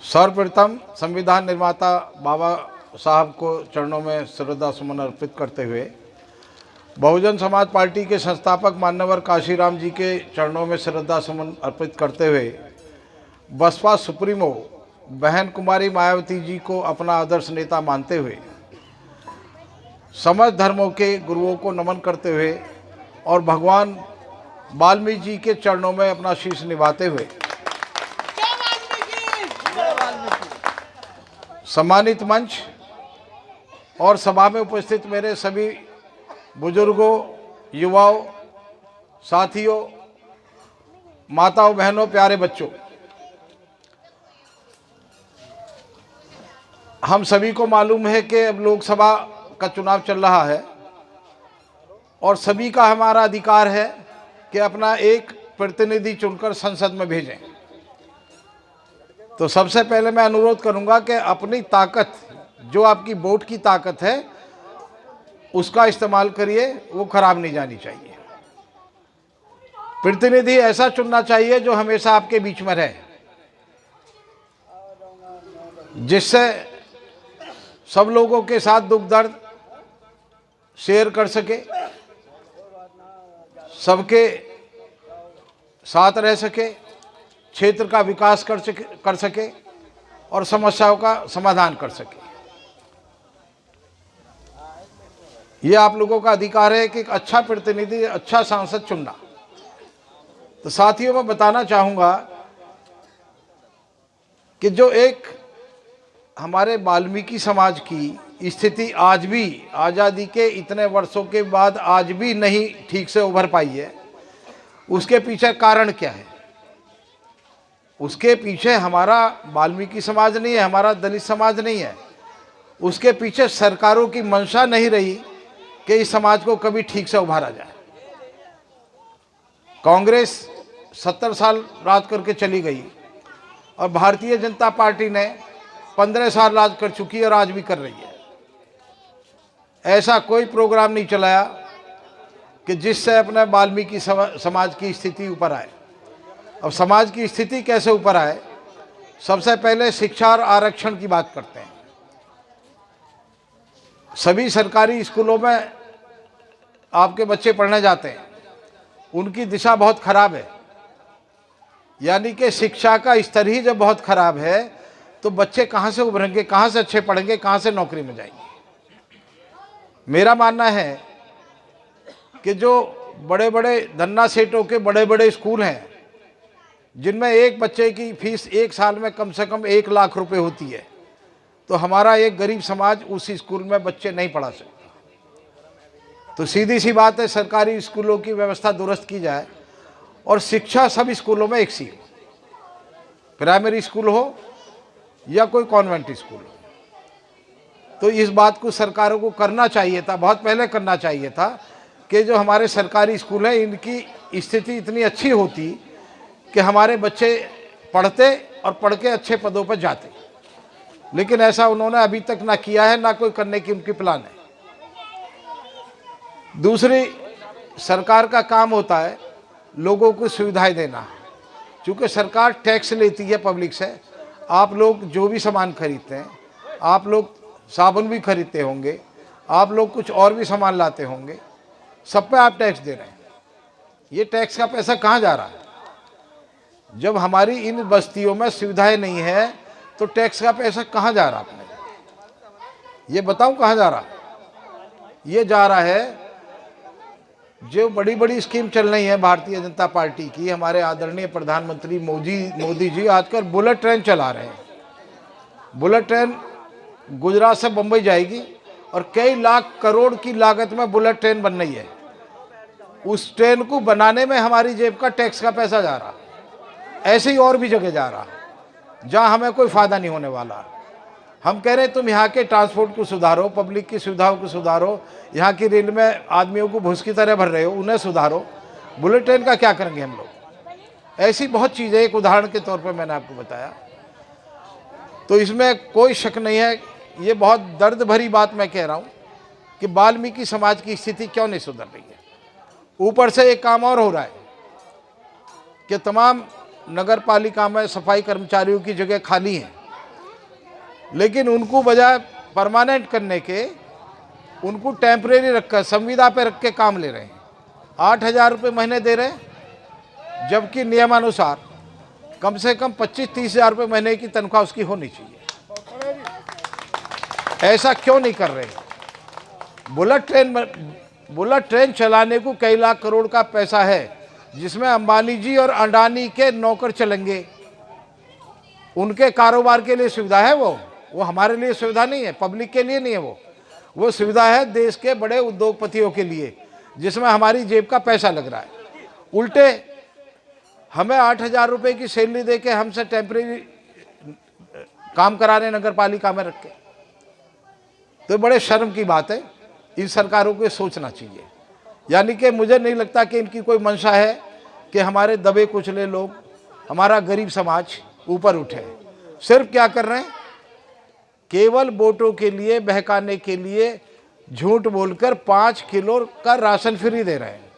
सर्वप्रथम संविधान निर्माता बाबा साहब को चरणों में श्रद्धा सुमन अर्पित करते हुए बहुजन समाज पार्टी के संस्थापक मान्यवर काशीराम जी के चरणों में श्रद्धा सुमन अर्पित करते हुए बसपा सुप्रीमो बहन कुमारी मायावती जी को अपना आदर्श नेता मानते हुए समस्त धर्मों के गुरुओं को नमन करते हुए और भगवान वाल्मीकि जी के चरणों में अपना शीश निभाते हुए सम्मानित मंच और सभा में उपस्थित मेरे सभी बुजुर्गों, युवाओं, साथियों, माताओं, बहनों, प्यारे बच्चों, हम सभी को मालूम है कि अब लोकसभा का चुनाव चल रहा है और सभी का हमारा अधिकार है कि अपना एक प्रतिनिधि चुनकर संसद में भेजें। तो सबसे पहले मैं अनुरोध करूंगा कि अपनी ताकत, जो आपकी वोट की ताकत है, उसका इस्तेमाल करिए, वो खराब नहीं जानी चाहिए। प्रतिनिधि ऐसा चुनना चाहिए जो हमेशा आपके बीच में रहे, जिससे सब लोगों के साथ दुख दर्द शेयर कर सके, सबके साथ रह सके, क्षेत्र का विकास कर सके और समस्याओं का समाधान कर सके। ये आप लोगों का अधिकार है कि एक अच्छा प्रतिनिधि, अच्छा सांसद चुनना। तो साथियों, मैं बताना चाहूँगा कि जो एक हमारे वाल्मीकि समाज की स्थिति आज भी आज़ादी के इतने वर्षों के बाद आज भी नहीं ठीक से उभर पाई है, उसके पीछे कारण क्या है? उसके पीछे हमारा वाल्मीकि समाज नहीं है, हमारा दलित समाज नहीं है। उसके पीछे सरकारों की मंशा नहीं रही कि इस समाज को कभी ठीक से उभारा जाए। कांग्रेस 70 साल राज करके चली गई और भारतीय जनता पार्टी ने 15 साल राज कर चुकी है और आज भी कर रही है। ऐसा कोई प्रोग्राम नहीं चलाया कि जिससे अपने वाल्मीकि समाज की स्थिति ऊपर आए। अब समाज की स्थिति कैसे ऊपर आए? सबसे पहले शिक्षा और आरक्षण की बात करते हैं। सभी सरकारी स्कूलों में आपके बच्चे पढ़ने जाते हैं, उनकी दिशा बहुत खराब है। यानी कि शिक्षा का स्तर ही जब बहुत खराब है तो बच्चे कहाँ से उभरेंगे, कहाँ से अच्छे पढ़ेंगे, कहाँ से नौकरी में जाएंगे? मेरा मानना है कि जो बड़े बड़े धन्ना सेठों के बड़े बड़े स्कूल हैं, जिनमें एक बच्चे की फीस एक साल में कम से कम 1 लाख रुपए होती है, तो हमारा एक गरीब समाज उसी स्कूल में बच्चे नहीं पढ़ा सकता। तो सीधी सी बात है, सरकारी स्कूलों की व्यवस्था दुरुस्त की जाए और शिक्षा सब स्कूलों में एक सी हो, प्राइमरी स्कूल हो या कोई कॉन्वेंट स्कूल हो। तो इस बात को सरकारों को करना चाहिए था, बहुत पहले करना चाहिए था कि जो हमारे सरकारी स्कूल हैं, इनकी स्थिति इतनी अच्छी होती कि हमारे बच्चे पढ़ते और पढ़ के अच्छे पदों पर जाते। लेकिन ऐसा उन्होंने अभी तक ना किया है, ना कोई करने की उनकी प्लान है। दूसरी, सरकार का काम होता है लोगों को सुविधाएं देना। चूँकि सरकार टैक्स लेती है पब्लिक से, आप लोग जो भी सामान खरीदते हैं, आप लोग साबुन भी खरीदते होंगे, आप लोग कुछ और भी सामान लाते होंगे, सब पे आप टैक्स दे रहे हैं। ये टैक्स का पैसा कहाँ जा रहा है? जब हमारी इन बस्तियों में सुविधाएं नहीं है तो टैक्स का पैसा कहाँ जा रहा है? आपने ये बताऊं कहाँ जा रहा? ये जा रहा है, जो बड़ी बड़ी स्कीम चल रही है भारतीय जनता पार्टी की, हमारे आदरणीय प्रधानमंत्री मोदी जी आजकल बुलेट ट्रेन चला रहे हैं। बुलेट ट्रेन गुजरात से बम्बई जाएगी और कई लाख करोड़ की लागत में बुलेट ट्रेन बन रही है। उस ट्रेन को बनाने में हमारी जेब का टैक्स का पैसा जा रहा। ऐसे ही और भी जगह जा रहा जहाँ हमें कोई फ़ायदा नहीं होने वाला। हम कह रहे हैं तुम यहाँ के ट्रांसपोर्ट को सुधारो, पब्लिक की सुविधाओं को सुधारो, यहाँ की रेल में आदमियों को भूस की तरह भर रहे हो, उन्हें सुधारो। बुलेट ट्रेन का क्या करेंगे हम लोग? ऐसी बहुत चीज़ें, एक उदाहरण के तौर पर मैंने आपको बताया। तो इसमें कोई शक नहीं है, ये बहुत दर्द भरी बात मैं कह रहा हूँ कि वाल्मीकि समाज की स्थिति क्यों नहीं सुधर रही है। ऊपर से एक काम और हो रहा है कि तमाम नगर पालिका में सफाई कर्मचारियों की जगह खाली है। लेकिन उनको बजाय परमानेंट करने के उनको टेम्परेरी रखकर संविदा पे रख के काम ले रहे हैं। 8,000 रुपये महीने दे रहे हैं, जबकि नियमानुसार कम से कम 25-30 हज़ार रुपये महीने की तनख्वाह उसकी होनी चाहिए। ऐसा क्यों नहीं कर रहे? बुलेट ट्रेन चलाने को कई लाख करोड़ का पैसा है, जिसमें अंबानी जी और अडानी के नौकर चलेंगे। उनके कारोबार के लिए सुविधा है वो हमारे लिए सुविधा नहीं है, पब्लिक के लिए नहीं है। वो सुविधा है देश के बड़े उद्योगपतियों के लिए, जिसमें हमारी जेब का पैसा लग रहा है। उल्टे हमें 8,000 रुपये की सैलरी दे के हमसे टेम्परेरी काम करा रहे नगर पालिका में रख के। तो बड़े शर्म की बात है, इन सरकारों को सोचना चाहिए। यानी कि मुझे नहीं लगता कि इनकी कोई मंशा है कि हमारे दबे कुचले लोग, हमारा गरीब समाज ऊपर उठे। सिर्फ क्या कर रहे हैं, केवल वोटों के लिए, बहकाने के लिए झूठ बोलकर 5 किलो का राशन फ्री दे रहे हैं।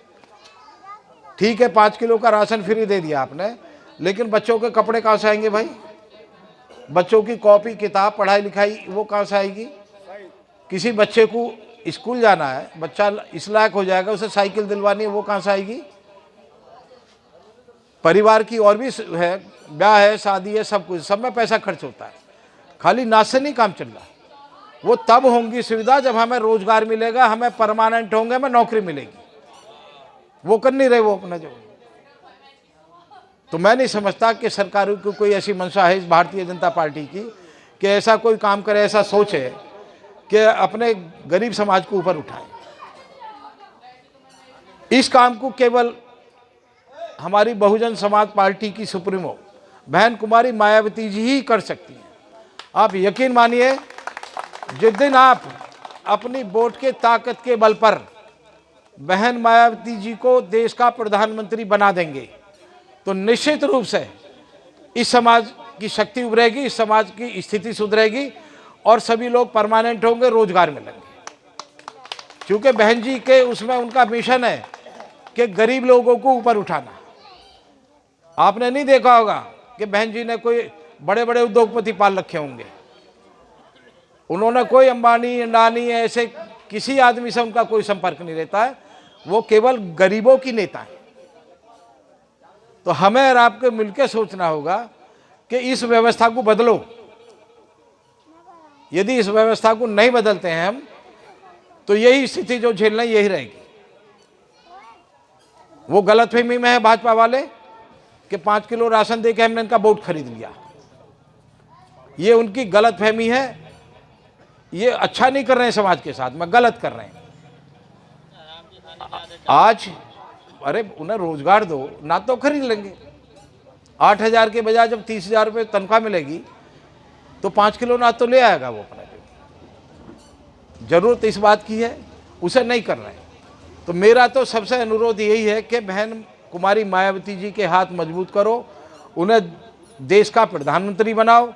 ठीक है, 5 किलो का राशन फ्री दे दिया आपने, लेकिन बच्चों के कपड़े कहाँ से आएंगे भाई? बच्चों की कॉपी किताब पढ़ाई लिखाई वो कहाँ से आएगी? किसी बच्चे को स्कूल जाना है, बच्चा इस लायक हो जाएगा, उसे साइकिल दिलवानी है, वो कहाँ से आएगी? परिवार की और भी है, ब्याह है, शादी है, सब कुछ, सब में पैसा खर्च होता है। खाली नाच से नहीं काम चल रहा। वो तब होंगी सुविधा जब हमें रोजगार मिलेगा, हमें परमानेंट होंगे, हमें नौकरी मिलेगी। वो कर नहीं रहे वो अपना जो। तो मैं नहीं समझता कि सरकारों की कोई ऐसी मंशा है इस भारतीय जनता पार्टी की कि ऐसा कोई काम करे, ऐसा सोचे कि अपने गरीब समाज को ऊपर उठाए। इस काम को केवल हमारी बहुजन समाज पार्टी की सुप्रीमो बहन कुमारी मायावती जी ही कर सकती हैं। आप यकीन मानिए, जिस दिन आप अपनी वोट के ताकत के बल पर बहन मायावती जी को देश का प्रधानमंत्री बना देंगे, तो निश्चित रूप से इस समाज की शक्ति उभरेगी, इस समाज की स्थिति सुधरेगी और सभी लोग परमानेंट होंगे, रोजगार मिलेंगे। क्योंकि बहन जी के उसमें उनका मिशन है कि गरीब लोगों को ऊपर उठाना। आपने नहीं देखा होगा कि बहन जी ने कोई बड़े बड़े उद्योगपति पाल रखे होंगे। उन्होंने कोई अंबानी अडानी ऐसे किसी आदमी से उनका कोई संपर्क नहीं रहता है। वो केवल गरीबों की नेता है। तो हमें और आपको मिलकर सोचना होगा कि इस व्यवस्था को बदलो। यदि इस व्यवस्था को नहीं बदलते हैं हम, तो यही स्थिति जो झेलना यही रहेगी। वो गलतफहमी में है भाजपा वाले कि 5 किलो राशन दे के हमने इनका वोट खरीद लिया। ये उनकी गलतफहमी है। ये अच्छा नहीं कर रहे हैं समाज के साथ में, गलत कर रहे हैं। आज अरे उन्हें रोजगार दो ना, तो खरीद लेंगे। 8,000 के बजाय जब 30,000 रुपये तनख्वाह मिलेगी तो 5 किलो ना तो ले आएगा वो अपने। जरूरत इस बात की है, उसे नहीं कर रहे हैं। तो मेरा तो सबसे अनुरोध यही है कि बहन कुमारी मायावती जी के हाथ मजबूत करो, उन्हें देश का प्रधानमंत्री बनाओ।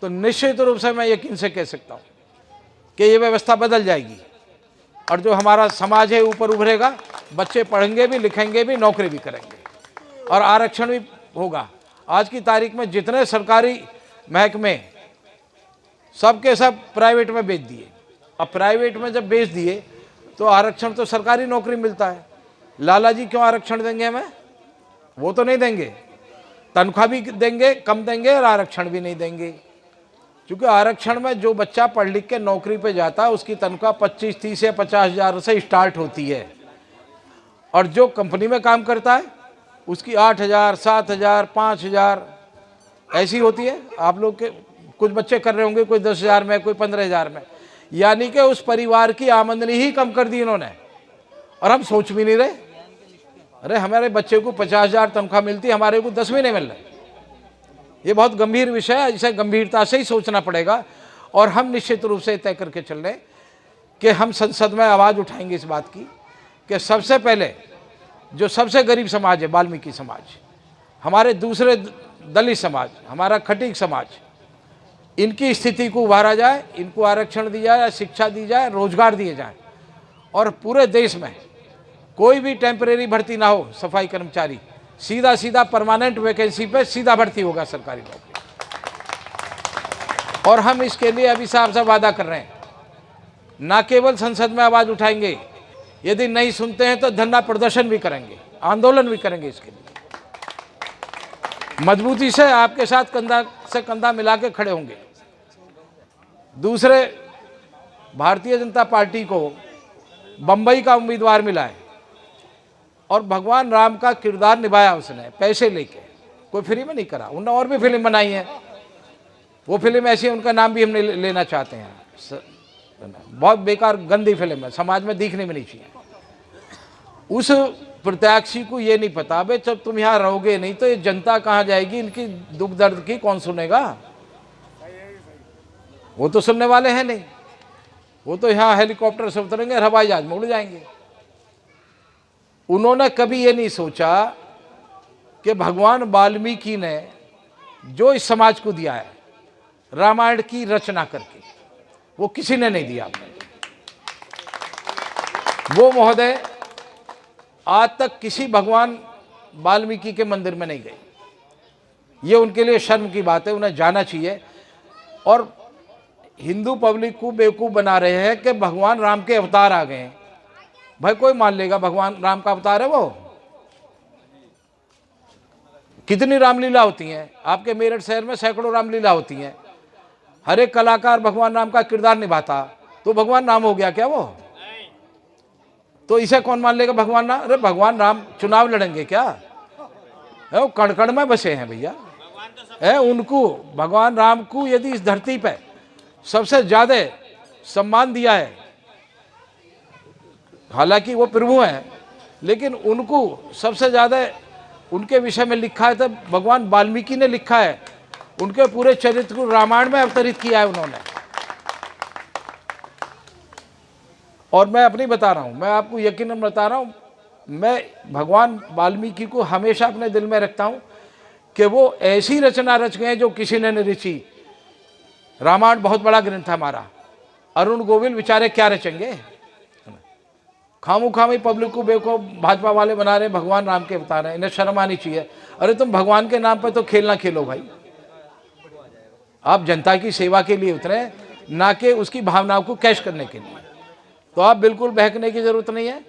तो निश्चित रूप से मैं यकीन से कह सकता हूँ कि ये व्यवस्था बदल जाएगी और जो हमारा समाज है ऊपर उभरेगा। बच्चे पढ़ेंगे भी, लिखेंगे भी, नौकरी भी करेंगे और आरक्षण भी होगा। आज की तारीख में जितने सरकारी महकमे सब के सब प्राइवेट में बेच दिए। अब प्राइवेट में जब बेच दिए तो आरक्षण तो सरकारी नौकरी मिलता है। लाला जी क्यों आरक्षण देंगे हमें? वो तो नहीं देंगे। तनख्वाह भी देंगे, कम देंगे, और आरक्षण भी नहीं देंगे। क्योंकि आरक्षण में जो बच्चा पढ़ लिख के नौकरी पे जाता है उसकी तनख्वाह 25, 30 या 50,000 से स्टार्ट होती है, और जो कंपनी में काम करता है उसकी 8,000, 7,000, 5,000 ऐसी होती है। आप लोग के कुछ बच्चे कर रहे होंगे, कोई 10,000 में, कोई 15,000 में। यानी कि उस परिवार की आमदनी ही कम कर दी इन्होंने, और हम सोच भी नहीं रहे। अरे हमारे बच्चे को 50,000 तनख्वाह मिलती है, हमारे को 10 भी नहीं मिल रहे। ये बहुत गंभीर विषय है, इसे गंभीरता से ही सोचना पड़ेगा। और हम निश्चित रूप से तय करके चल रहे कि हम संसद में आवाज़ उठाएंगे इस बात की कि सबसे पहले जो सबसे गरीब समाज है, वाल्मीकि समाज, हमारे दूसरे दलित समाज, हमारा खटीक समाज, इनकी स्थिति को उभारा जाए, इनको आरक्षण दिया जाए, शिक्षा दी जाए, रोजगार दिए जाए, और पूरे देश में कोई भी टेम्परेरी भर्ती ना हो। सफाई कर्मचारी सीधा परमानेंट वैकेंसी पे सीधा भर्ती होगा सरकारी नौकरी। और हम इसके लिए अभी साहब से वादा कर रहे हैं, ना केवल संसद में आवाज़ उठाएंगे, यदि नहीं सुनते हैं तो धरना प्रदर्शन भी करेंगे, आंदोलन भी करेंगे। इसके लिए मजबूती से आपके साथ कंधा से कंधा मिला के खड़े होंगे। दूसरे, भारतीय जनता पार्टी को बम्बई का उम्मीदवार मिला है और भगवान राम का किरदार निभाया उसने, पैसे लेके, कोई फ्री में नहीं करा। उन्होंने और भी फिल्म बनाई है, वो फिल्म ऐसी है, उनका नाम भी हम लेना चाहते हैं। बहुत बेकार गंदी फिल्म है, समाज में दिखने में नहीं चाहिए। उस प्रत्याशी को ये नहीं पता, भाई जब तुम यहाँ रहोगे नहीं तो ये जनता कहाँ जाएगी, इनकी दुख दर्द की कौन सुनेगा। वो तो सुनने वाले हैं नहीं, वो तो यहाँ हेलीकॉप्टर से उतरेंगे, हवाई जहाज में उड़ जाएंगे। उन्होंने कभी ये नहीं सोचा कि भगवान वाल्मीकि ने जो इस समाज को दिया है रामायण की रचना करके, वो किसी ने नहीं दिया। वो महोदय आज तक किसी भगवान वाल्मीकि के मंदिर में नहीं गए। ये उनके लिए शर्म की बात है, उन्हें जाना चाहिए। और हिंदू पब्लिक को बेवकूफ़ बना रहे हैं कि भगवान राम के अवतार आ गए हैं। भाई कोई मान लेगा भगवान राम का अवतार है वो? कितनी रामलीला होती हैं आपके मेरठ शहर में, सैकड़ों रामलीला होती हैं। हर एक कलाकार भगवान राम का किरदार निभाता, तो भगवान राम हो गया क्या वो? तो इसे कौन मान लेगा भगवान राम? अरे भगवान राम चुनाव लड़ेंगे क्या? है वो कण-कण में बसे हैं भैया। है उनको, भगवान राम को यदि इस धरती पे सबसे ज्यादा सम्मान दिया है, हालांकि वो प्रभु हैं, लेकिन उनको सबसे ज्यादा उनके विषय में लिखा है तो भगवान वाल्मीकि ने लिखा है। उनके पूरे चरित्र को रामायण में अवतरित किया है उन्होंने। और मैं अपनी बता रहा हूँ, मैं आपको यकीनन बता रहा हूँ, मैं भगवान वाल्मीकि को हमेशा अपने दिल में रखता हूँ कि वो ऐसी रचना रच गए जो किसी ने नहीं रची। रामायण बहुत बड़ा ग्रंथ है हमारा, अरुण गोविल बेचारे क्या रचेंगे? खामोखामी पब्लिक को बेवकूफ भाजपा वाले बना रहे, भगवान राम के बता रहे हैं, इन्हें शर्म आनी चाहिए। अरे तुम भगवान के नाम पर तो खेलना खेलो भाई, आप जनता की सेवा के लिए उतरे, ना कि उसकी भावनाओं को कैश करने के लिए। तो आप बिल्कुल बहकने की जरूरत नहीं है,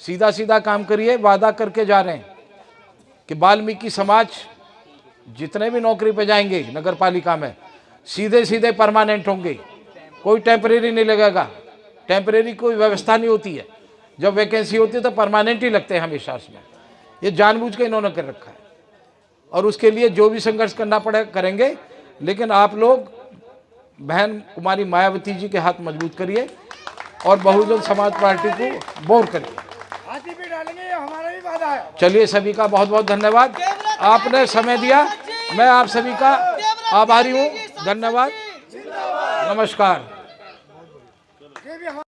सीधा सीधा काम करिए। वादा करके जा रहे हैं कि वाल्मीकि समाज जितने भी नौकरी पे जाएंगे नगर पालिका में, सीधे सीधे परमानेंट होंगे, कोई टेम्परेरी नहीं लगेगा। टेम्परेरी कोई व्यवस्था नहीं होती है, जब वैकेंसी होती है तो परमानेंट ही लगते हैं हमेशा उसमें। ये जानबूझ के इन्होंने कर रखा है और उसके लिए जो भी संघर्ष करना पड़े करेंगे। लेकिन आप लोग बहन कुमारी मायावती जी के हाथ मजबूत करिए और बहुजन समाज पार्टी को बोर करिए। हाथी पे डालेंगे, ये हमारा भी वादा है। चलिए, सभी का बहुत बहुत धन्यवाद, आपने समय दिया, मैं आप सभी का आभारी हूँ। धन्यवाद, नमस्कार।